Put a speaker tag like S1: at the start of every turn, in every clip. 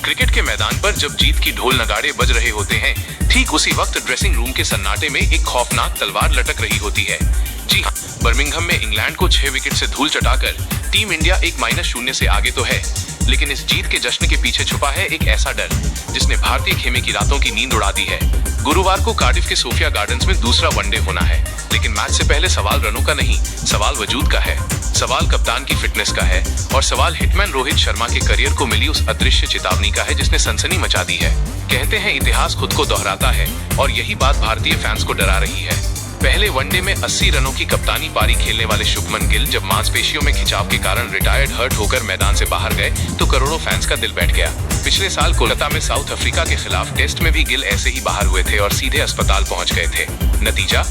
S1: Cricket के मैदान पर जब जीत की ढोल नगाड़े बज रहे होते हैं, ठीक उसी वक्त ड्रेसिंग रूम के सन्नाटे में एक खौफनाक तलवार लटक रही होती है। जी हाँ, बर्मिंघम में इंग्लैंड को 6 विकेट से धूल चटाकर टीम इंडिया 1-0 से आगे तो है, लेकिन इस जीत के जश्न के पीछे छुपा है एक ऐसा डर जिसने भारतीय खेमे की रातों की नींद उड़ा दी है। गुरुवार को कार्डिफ के सोफिया गार्डन्स में दूसरा वनडे होना है, लेकिन मैच से पहले सवाल रनों का नहीं, सवाल वजूद का है, सवाल कप्तान की फिटनेस का है और सवाल हिटमैन रोहित शर्मा के करियर को मिली उस अदृश्य चेतावनी का है जिसने सनसनी मचा दी है। कहते हैं इतिहास खुद को दोहराता है और यही बात भारतीय फैंस को डरा रही है। पहले वनडे में 80 रनों की कप्तानी पारी खेलने वाले शुभमन गिल जब मांसपेशियों में खिंचाव के कारण रिटायर्ड हर्ट होकर मैदान से बाहर गए तो करोड़ों फैंस का दिल बैठ गया। पिछले साल कोलकाता में साउथ अफ्रीका के खिलाफ टेस्ट में भी गिल ऐसे ही बाहर हुए थे और सीधे अस्पताल पहुंच गए थे। नतीजा,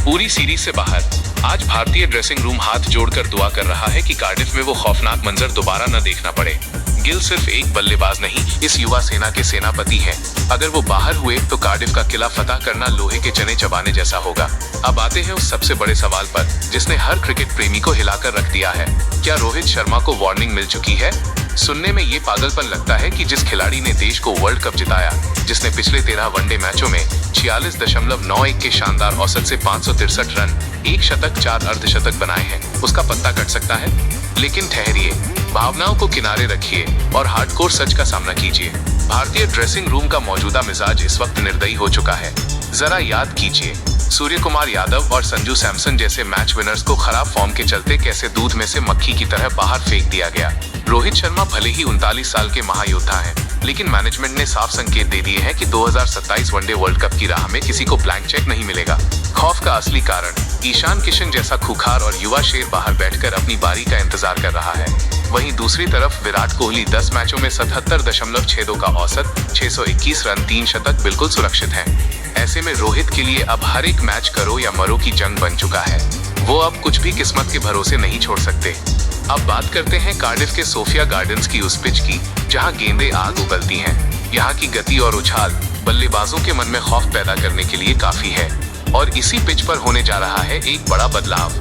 S1: पूरी सीरीज से बाहर। आज भारतीय ड्रेसिंग रूम हाथ जोड़कर दुआ कर रहा है कि कार्डिफ में वो खौफनाक मंजर दोबारा न देखना पड़े। गिल सिर्फ एक बल्लेबाज नहीं, इस युवा सेना के सेनापति हैं। अगर वो बाहर हुए तो कार्डिफ का किला फतह करना लोहे के चने चबाने जैसा होगा। अब आते हैं उस सबसे बड़े सवाल पर जिसने हर क्रिकेट प्रेमी को हिलाकर रख दिया है। क्या रोहित शर्मा को वार्निंग मिल चुकी है? सुनने में ये पागलपन लगता है कि जिस खिलाड़ी ने देश को वर्ल्ड कप जिताया, जिसने पिछले 13 वनडे मैचों में 46.91 के शानदार औसत से 563 रन, 1 शतक 4 अर्धशतक बनाए हैं, उसका पत्ता कट सकता है। लेकिन ठहरिए, भावनाओं को किनारे रखिए और हार्डकोर सच का सामना कीजिए। भारतीय ड्रेसिंग रूम का मौजूदा मिजाज इस वक्त निर्दयी हो चुका है। जरा याद कीजिए, सूर्य कुमार यादव और संजू सैमसन जैसे मैच विनर्स को खराब फॉर्म के चलते कैसे दूध में से मक्खी की तरह बाहर फेंक दिया गया। रोहित शर्मा भले ही 39 साल के महायोद्धा हैं, लेकिन मैनेजमेंट ने साफ संकेत दे दिए हैं कि 2027 वनडे वर्ल्ड कप की राह में किसी को ब्लैंक चेक नहीं मिलेगा। खौफ का असली कारण, ईशान किशन जैसा खूंखार और युवा शेर बाहर बैठकर अपनी बारी का इंतजार कर रहा है। वहीं दूसरी तरफ विराट कोहली 10 मैचों में 77.62 का औसत, 621 रन, 3 शतक बिल्कुल सुरक्षित है। ऐसे में रोहित के लिए अब हर एक मैच करो या मरो की जंग बन चुका है। वो अब कुछ भी किस्मत के भरोसे नहीं छोड़ सकते। अब बात करते हैं कार्डिफ के सोफिया गार्डन्स की, उस पिच की जहां गेंदें आग उगलती हैं। यहाँ की गति और उछाल बल्लेबाजों के मन में खौफ पैदा करने के लिए काफी है और इसी पिच पर होने जा रहा है एक बड़ा बदलाव।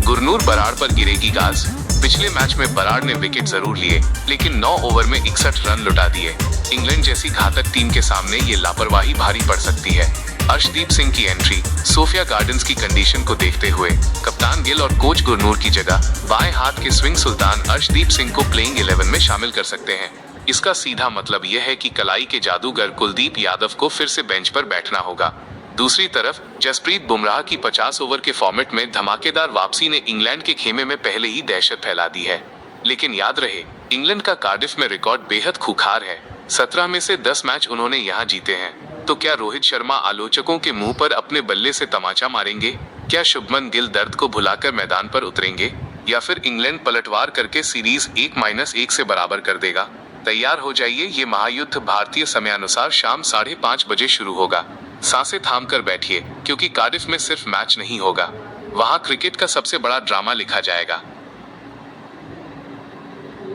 S1: गुरनूर बराड़ पर गिरेगी गाज। पिछले मैच में बराड़ ने विकेट जरूर लिए, लेकिन 9 ओवर में 61 रन लुटा दिए। इंग्लैंड जैसी घातक टीम के सामने ये लापरवाही भारी पड़ सकती है। अर्शदीप सिंह की एंट्री, सोफिया गार्डन्स की कंडीशन को देखते हुए कप्तान गिल और कोच गुरनूर की जगह बाएं हाथ के स्विंग सुल्तान अर्शदीप सिंह को प्लेइंग 11 में शामिल कर सकते हैं। इसका सीधा मतलब यह है कि कलाई के जादूगर कुलदीप यादव को फिर से बेंच पर बैठना होगा। दूसरी तरफ जसप्रीत बुमराह की 50 ओवर के फॉर्मेट में धमाकेदार वापसी ने इंग्लैंड के खेमे में पहले ही दहशत फैला दी है। लेकिन याद रहे, इंग्लैंड का कार्डिफ में रिकॉर्ड बेहद खूंखार है। 17 में से 10 मैच उन्होंने यहाँ जीते हैं। तो क्या रोहित शर्मा आलोचकों के मुंह पर अपने बल्ले से तमाचा मारेंगे? क्या शुभमन गिल दर्द को भुलाकर मैदान पर उतरेंगे? या फिर इंग्लैंड पलटवार करके सीरीज 1-1 से बराबर कर देगा? तैयार हो जाइए, ये महायुद्ध भारतीय समयानुसार शाम 5:30 बजे शुरू होगा। सांसें थाम कर बैठिए, क्योंकि कार्डिफ में सिर्फ मैच नहीं होगा, वहाँ क्रिकेट का सबसे बड़ा ड्रामा लिखा जाएगा।